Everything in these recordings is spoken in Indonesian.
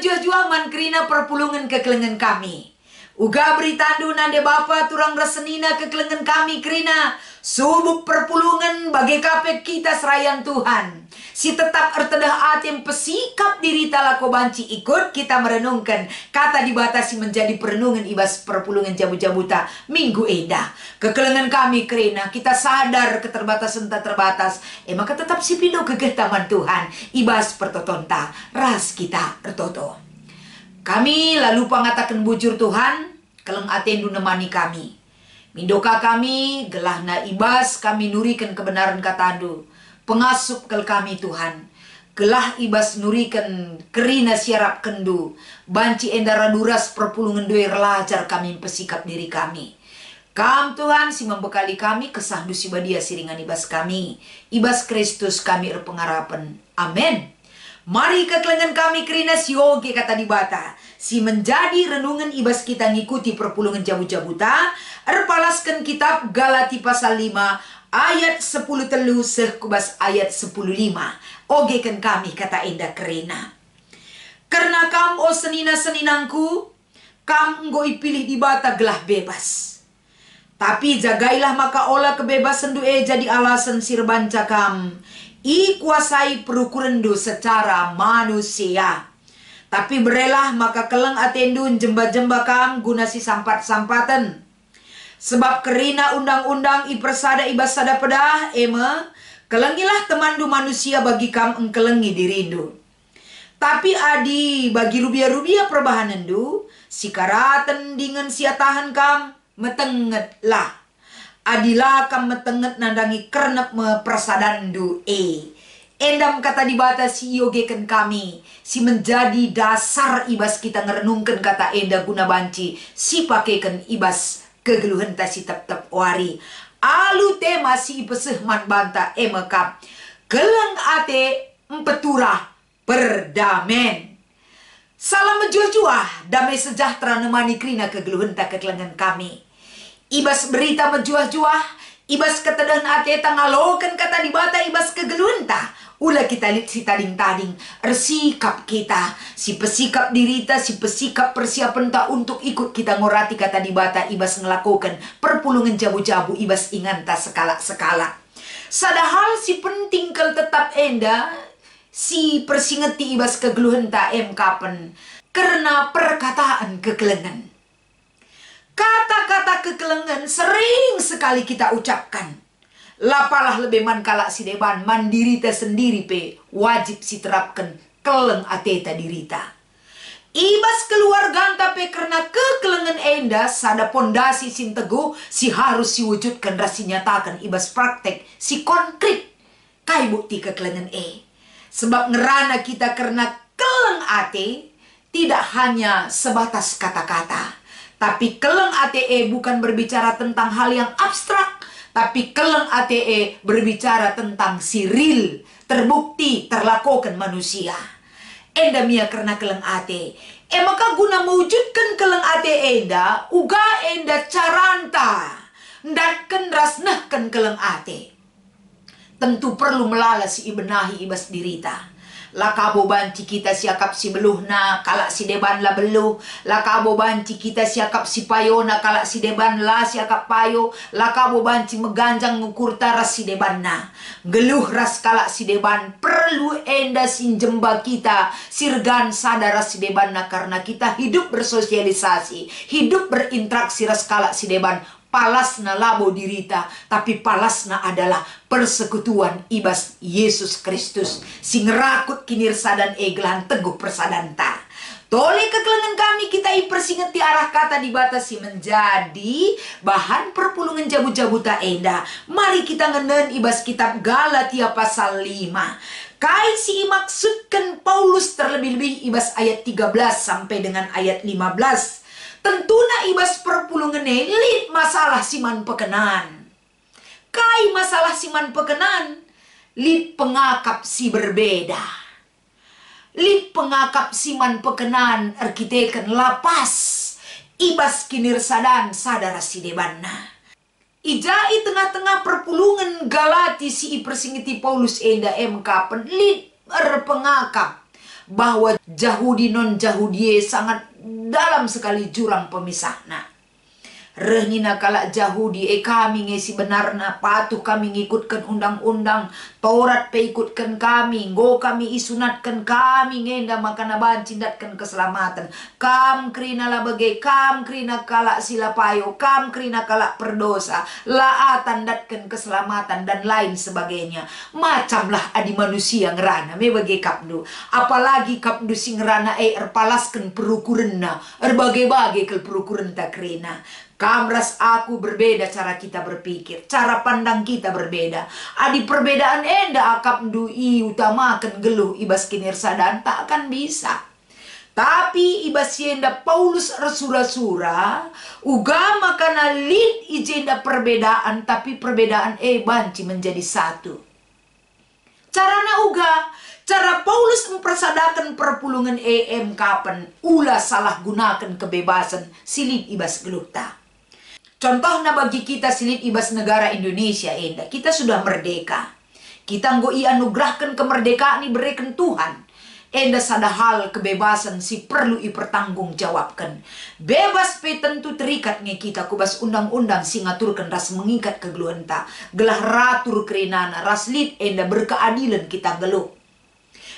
menjuah-juah man kerina perpulungan kekelengan kami. Uga beritandu nande Bapa turang resenina kekelengan kami kerina subuk perpulungan bagi kapek kita serayan Tuhan. Si tetap ertedah atim pesikap diri talako banci ikut kita merenungkan kata dibatasi menjadi perenungan ibas perpulungan jabu-jabuta minggu enda. Kekelengan kami kerina kita sadar keterbatasan tak terbatas. Maka tetap sipido kegetaman Tuhan ibas pertotonta ras kita ertoto. Kami lalu pangatakan bujur Tuhan, keleng atendu nemani kami. Mindoka kami, gelahna ibas kami nurikan kebenaran katandu. Pengasup kel kami Tuhan. Gelah ibas nurikan kerina siarap kendu. Banci endara duras perpulungan due relajar kami pesikap diri kami. Kam Tuhan si membekali kami kesahdu si badia siringan ibas kami. Ibas Kristus kami erpengarapan. Amin. Mari kekelengan kami kerina si oge kata dibata. Si menjadi renungan ibas kita ngikuti perpulungan jabu-jabuta. Erpalaskan kitab Galati pasal 5 ayat 10 telu sekubas ayat 10:5. Oge kan kami kata enda kerina. Karena kam o senina-seninangku, kam enggo ipilih dibata gelah bebas. Tapi jagailah maka olah kebebasan due jadi alasan sirbanca kam. I kuasai perukuran do secara manusia. Tapi berelah maka keleng atendun jemba-jemba kam guna si sampat-sampatan. Sebab kerina undang-undang i persada ibasada pedah kelengilah temandu manusia bagi kam engkelengi dirindu. Tapi adi bagi rubia-rubia perbahanan du si karatan dengan sia tahan kam metenget lah. Adilah kam metenget nandangi kernep me persadandu endam kata dibata si yogeken kami si menjadi dasar ibas kita ngerenungkan kata enda guna banci si pakaikan ibas kegeluhan ta si tep-tep wari alu tema si ipeseh man banta emekap keleng ate empeturah perdamen salam menjuah-juah damai sejahtera nemani krina kegeluhan ta kekelengan kami. Ibas berita menjuah-juah, ibas ketedahan ate tangalokan kata dibata ibas kegelunta. Ula kita lihat si tading-tading, ersikap kita, si pesikap dirita, si pesikap persiapan tak untuk ikut kita ngorati kata dibata ibas ngelakukan perpulungan jabu-jabu ibas inganta sekala-sekala. Sadahal si penting kel tetap enda, si persingeti ibas kegeluhan tak kapan, karena perkataan kekelengan. Kata-kata kekelengan sering sekali kita ucapkan. Lapalah lebih man kalak si deban mandiri ta sendiri pe wajib si terapkan keleng ateta dirita. Ibas keluarga pe karena kekelengan enda sada pondasi sin teguh si harus si wujudkan rasi nyatakan ibas praktek si konkret kai bukti kekelengan sebab ngerana kita karena keleng ate tidak hanya sebatas kata-kata. Tapi keleng ATE bukan berbicara tentang hal yang abstrak. Tapi keleng ATE berbicara tentang si real, terbukti, terlakukan manusia. Enda mia karena keleng ATE. Maka guna mewujudkan keleng ATE enda, uga enda caranta. Ndatken rasnahkan keleng ATE. Tentu perlu melalas si ibenahi ibas dirita. Lakabo banci kita siakap si beluhna kalak si deban la beluh. Lakabo banci kita siakap si payona kalak si deban la siakap payo. Lakabo banci meganjang ngukur taras si debanna. Geluh ras kalak si deban perlu enda sinjemba kita sirgan sadar ras si debanna karena kita hidup bersosialisasi, hidup berinteraksi ras kalak si deban. Palasna labo dirita, tapi palasna adalah persekutuan ibas Yesus Kristus. Sing rakut kinir sadan eglan teguh persadanta. Tole kekelengan kami kita ipersingeti arah kata dibatasi menjadi bahan perpulungan jabu-jabuta enda. Mari kita ngenen ibas kitab Galatia pasal 5. Kai si maksudkan Paulus terlebih-lebih ibas ayat 13 sampai dengan ayat 15. Tentuna ibas perpulungan lid masalah siman pekenan. Kai masalah siman pekenan, lid pengakap si berbeda. Lid pengakap siman pekenan arkiteken lapas. Ibas kinir sadan sadara si debanna. Ijai tengah-tengah perpulungan Galati si ipersingiti Paulus enda kapan lid pengakap. bahwa Yahudi non Yahudi sangat dalam sekali jurang pemisahna. Rehnina kala Yahudi kami ngesi benarna patuh kami ngikutkan undang-undang Taurat pe ikutkan kami go kami isunatkan kami ngenda makana bancindatkan keselamatan kam krina la bagai kam krina kala silapayo kam krina kala perdosa laatan datkan keselamatan dan lain sebagainya macamlah adi manusia ngerana me bagai kapdu apalagi kapdu sing ngerana erpalaskan perukurenna erbagai-bagai ke perukuren tak krina. Kamras aku berbeda cara kita berpikir, cara pandang kita berbeda. Adi perbedaan enda akap dui utamakan geluh ibas kinirsadan tak akan bisa. Tapi ibas yenda Paulus rasura-sura ugama kana lid ijenda perbedaan tapi perbedaan banci menjadi satu. Carana uga cara Paulus mempersadakan perpulungan kapan ulah salah gunakan kebebasan silid ibas gelukta. Contohnya bagi kita silid ibas negara Indonesia enda, kita sudah merdeka. Kita nggo anugerahkan kemerdekaan berikan Tuhan. Enda sada hal kebebasan si perlu dipertanggungjawabkan. Bebas pe tentu terikat nge kita kubas undang-undang si ngaturkan ras mengikat kegeluhenta. Gelah ratur kerinana ras lid enda berkeadilan kita geluh.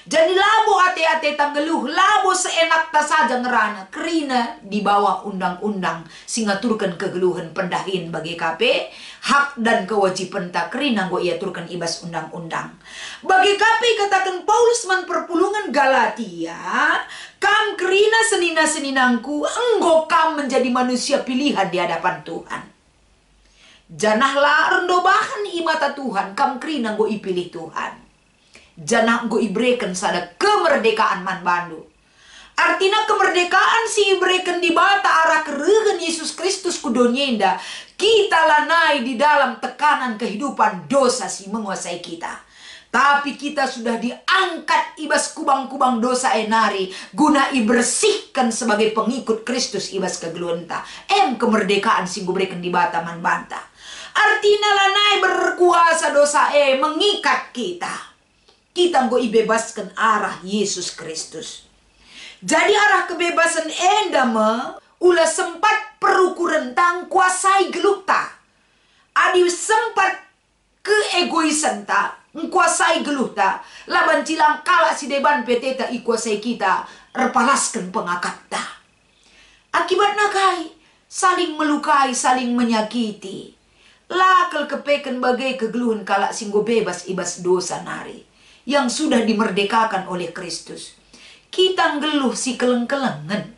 Jadi labo ate-ate tanggeluh, labo seenak ta saja ngerana, kerina di bawah undang-undang singaturkan kegeluhan pendahin bagi KP, hak dan kewajiban tak kerina go ia turkan ibas undang-undang. Bagi KP katakan Paulus man perpulungan Galatia, kam kerina senina-seninangku, enggo kam menjadi manusia pilihan di hadapan Tuhan. Janahlah rendobahan imata Tuhan, kam kerina go ipilih Tuhan. Jangan go ibrekan sada kemerdekaan man bandu. Artinya kemerdekaan si ibrekan di bata arah keregen Yesus Kristus kudonyenda. Kita lanai di dalam tekanan kehidupan dosa si menguasai kita. Tapi kita sudah diangkat ibas kubang-kubang dosa enari. Guna ibersihkan sebagai pengikut Kristus ibas kegeluenta. Kemerdekaan si ibrekan di bata man banta. Artinya lanai berkuasa dosa mengikat kita. Kita nggo ibebaskan arah Yesus Kristus. Jadi arah kebebasan endama ulah sempat perukuran tang kuasai gelukta. Adi sempat keegoisan ta kuasai gelukta. Laban cilang kala si deban PT ta ikuasai kita repalaskan pengakap ta. Akibatnya kai saling melukai, saling menyakiti. Lakal kepekan bagai kegeluhan kala singgo bebas ibas dosa nari. Yang sudah dimerdekakan oleh Kristus. Kita ngeluh si keleng-kelengan.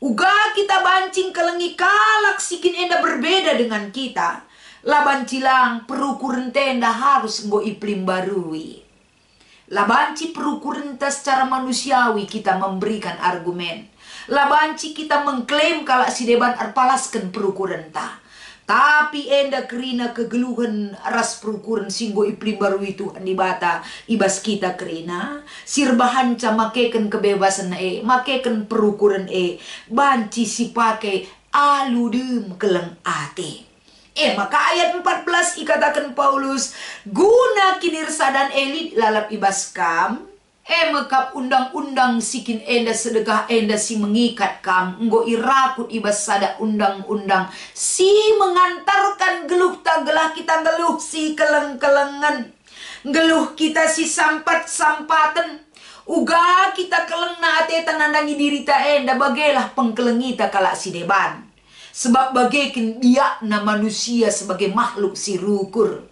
Uga kita bancing kelengi kalak sikin enda berbeda dengan kita. Laban cilang perukuran tenda harus nggo iplim barui. Labanci perukuran ta secara manusiawi kita memberikan argumen. Labanci kita mengklaim kalak si deban arpalaskan perukuran ta. Tapi enda kerina kegeluhan ras perukuran singgo iplim baru itu di bata ibas kita kerina sirbahan ca makeken kebebasan makeken perukuran banci si pakai aludem keleng ate. Maka ayat 14 ikatakan Paulus guna kinirsadan elit lalap ibas kam mekap undang-undang sikin enda sedekah enda si mengikat kam nggo irakut ibas sada undang-undang si mengantarkan geluh tagelah kita geluh si keleng-kelengan geluh kita si sampat-sampatan uga kita keleng na ate tanandangi diri ta enda bagailah pengkelengita kala si deban sebab bagaikan dia na manusia sebagai makhluk si rukur.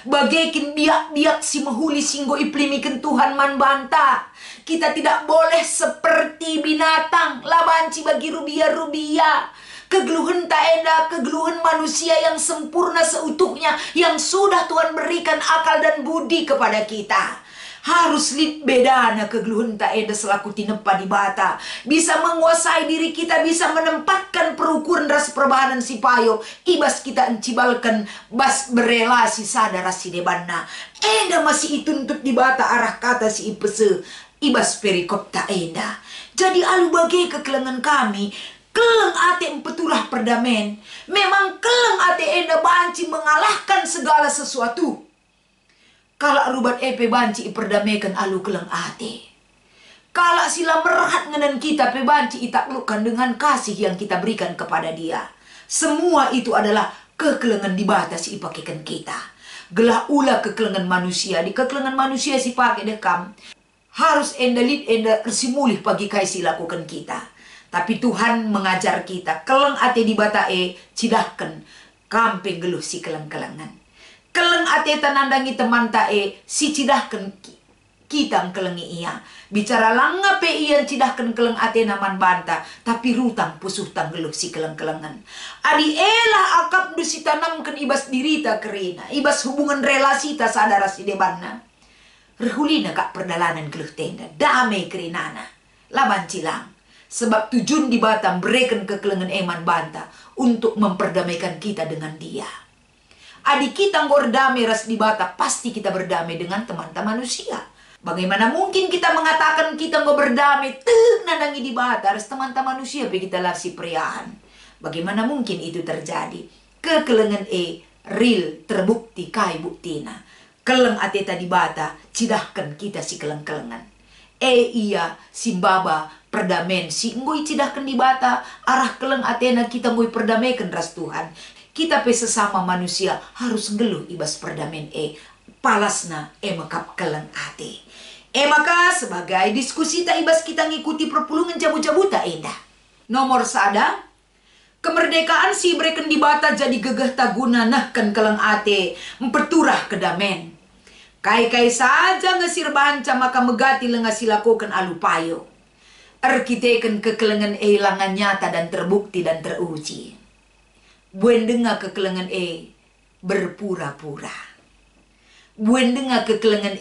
Bagaikan biak-biak si mahuli singgo iplimikan Tuhan man banta. Kita tidak boleh seperti binatang. Labanci bagi rubia-rubia. Kegeluhan tak enda, kegeluhan manusia yang sempurna seutuhnya. Yang sudah Tuhan berikan akal dan budi kepada kita. Harus lid bedana kegeluhan tak enda selaku tinepa di bata. Bisa menguasai diri kita, bisa menempatkan perukuran ras perbahanan si payo. Ibas kita encibalkan bas berelasi sadar si debanna. Enda masih ituntut di bata arah kata si ipese. Ibas perikop tak enda. Jadi alu bagai kekelengan kami. Keleng ate empetulah perdamen. Memang keleng ate enda banci mengalahkan segala sesuatu. Kalau rubat banci iperdamaikan alu keleng ate. Kalau sila merhat ngenen kita pebanci itaklukkan dengan kasih yang kita berikan kepada dia. Semua itu adalah kekelengan dibatasi ipakekan kita. Gelah ula kekelengan manusia. Di kekelengan manusia si pakai dekam. Harus enda simulih pagi kaisi lakukan kita. Tapi Tuhan mengajar kita. Keleng ate di batae cidahkan. Kamping geluh si keleng-kelengan. Keleng ate tanandangi teman tae si cidahkan kita kelengi ia. Bicara langa pe ian cidahkan keleng ate naman banta. Tapi rutang pusuh tanggeluh si keleng-kelengan. Adi elah akap du si tanamkan ibas dirita kerina. Ibas hubungan relasi ta sadara si debanna. Rehulina kak perdalanan geluh tenda. Damai kerinana. Laban cilang. Sebab tujuan di Batam berikan kekelengan eman banta. Untuk memperdamaikan kita dengan dia. Adik kita berdamai ras di Batam. Pasti kita berdamai dengan teman-teman manusia. Bagaimana mungkin kita mengatakan kita mau berdamai. Nandangi di Batam. Ras teman-teman manusia kita lasi priahan. Bagaimana mungkin itu terjadi. Kekelengan real terbukti kai buktina. Keleng ateta di bata, cidahkan kita si keleng-kelengan. Iya, simbaba, perdamen, si ngoi cidahkan di bata, arah keleng atena kita ngoi perdamaikan ras Tuhan. Kita pe sesama manusia harus ngeluh ibas perdamen palasna mekap keleng ate. Maka sebagai diskusi ta ibas kita ngikuti perpulungan jabu-jabuta endah. Nomor sada, kemerdekaan si breken di bata jadi gegeh taguna nahkan keleng ate memperturah kedamen. Kai-kai saja ngesir banca maka megati lengasi lakukan alupayo. Arkiteken kekelengan hilangan nyata dan terbukti dan teruji. Buendenga kekelengan berpura-pura. Buendenga kekelengan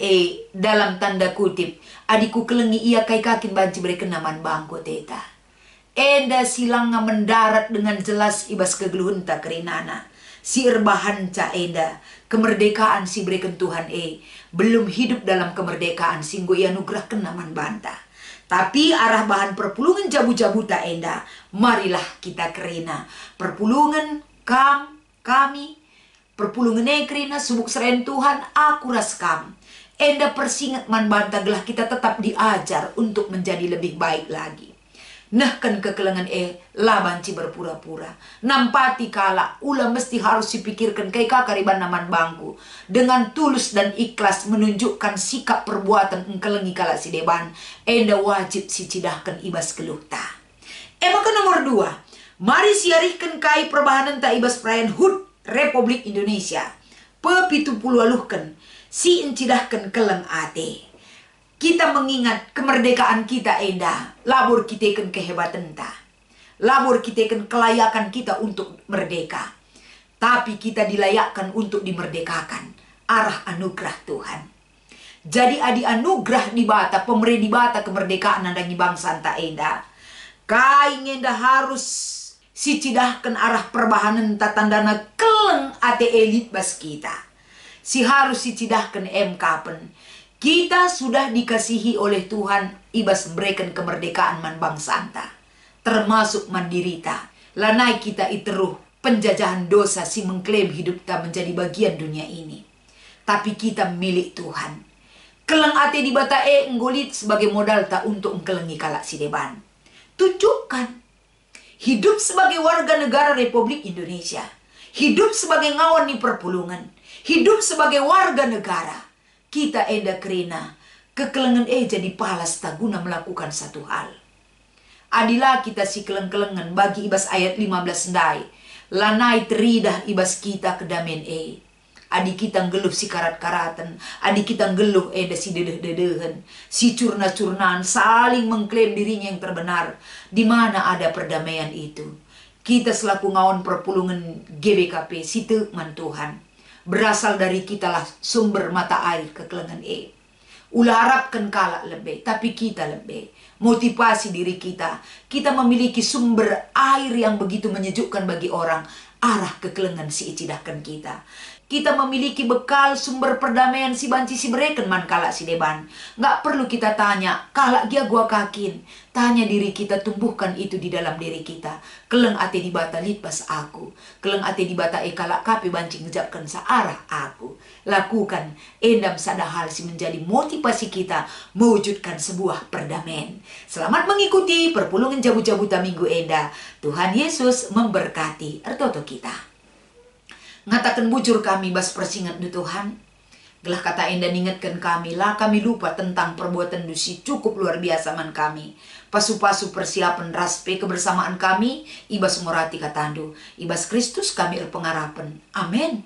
dalam tanda kutip. Adiku kelengi ia kai kakin banci breken naman bangko teta. Enda silanga mendarat dengan jelas ibas kegeluhun tak kerinana. Si erbahan ca eda. Kemerdekaan si berikan Tuhan belum hidup dalam kemerdekaan singgo ia nugerah kenaman banta. Tapi arah bahan perpulungan jabu-jabuta enda. Marilah kita kerina. Perpulungan kami. Perpulungan kerina subuk seren Tuhan aku raskam. Enda persingat man banta gelah kita tetap diajar untuk menjadi lebih baik lagi. Nah kan kekelengan laban ci berpura-pura. Nampati kala ula mesti harus dipikirkan kai kakariban naman bangku. Dengan tulus dan ikhlas menunjukkan sikap perbuatan engkelengi kala si deban. Enda wajib si cidahkan ibas kelukta. Maka nomor 2. Mari siarihkan kai perbahanan ta ibas perayaan HUT Republik Indonesia. Pe-70 si encidahkan keleng ate. Kita mengingat kemerdekaan kita endah. Labur kitakan kehebatan ta. Labur kitakan kelayakan kita untuk merdeka. Tapi kita dilayakkan untuk dimerdekakan. Arah anugerah Tuhan. Jadi adi anugerah di bata. Pemerintah di bata kemerdekaan nandangi bangsa ta endah. Kai ngenda harus si cidahkan arah perbahanan ta tandana keleng ate elit bas kita. Si harus si cidahkan kapen. Kita sudah dikasihi oleh Tuhan ibas memberikan kemerdekaan man bangsa anta. Termasuk mandirita. Lanai kita iteruh penjajahan dosa si mengklaim hidup kita menjadi bagian dunia ini. Tapi kita milik Tuhan. Keleng ate di bata nggolit sebagai modal tak untuk engkelengi kalak si deban. Tunjukkan. Hidup sebagai warga negara Republik Indonesia. Hidup sebagai ngawan di perpulungan. Hidup sebagai warga negara. Kita enda kerina, kekelengan jadi palas tak guna melakukan satu hal. Adilah kita si keleng-kelengan bagi ibas ayat 15 ndai. Lanai teridah ibas kita kedamen Adi kita ngeluh si karat-karatan. Adi kita ngeluh eda si dedeh-dedehen. Si curna-curnaan saling mengklaim dirinya yang terbenar. Di mana ada perdamaian itu. Kita selaku ngawan perpulungan GBKP si tekman Tuhan. Berasal dari kitalah sumber mata air kekelengan Ulah harapkan kalak lebih, tapi kita lebih. Motivasi diri kita. Kita memiliki sumber air yang begitu menyejukkan bagi orang. Arah kekelengan si cidahkan kita. kita memiliki bekal sumber perdamaian si banci si bereken man kalak si deban. Nggak perlu kita tanya, kalak dia gua kakin. Tanya diri kita, tumbuhkan itu di dalam diri kita. Keleng ate di bata litpas aku. Keleng ate di bata kalak kape banci ngejapkan searah aku. Lakukan endam sada hal si menjadi motivasi kita mewujudkan sebuah perdamaian. Selamat mengikuti perpulungan jabu-jabuta minggu enda. Tuhan Yesus memberkati ertoto kita. Ngatakan bujur kami bas persingat du Tuhan. Gelah kata enda ingatkan kami lah kami lupa tentang perbuatan dusi cukup luar biasa man kami. Pasu-pasu persiapan raspe kebersamaan kami. Ibas morati katandu. Ibas Kristus kami erpengarapan. Amin.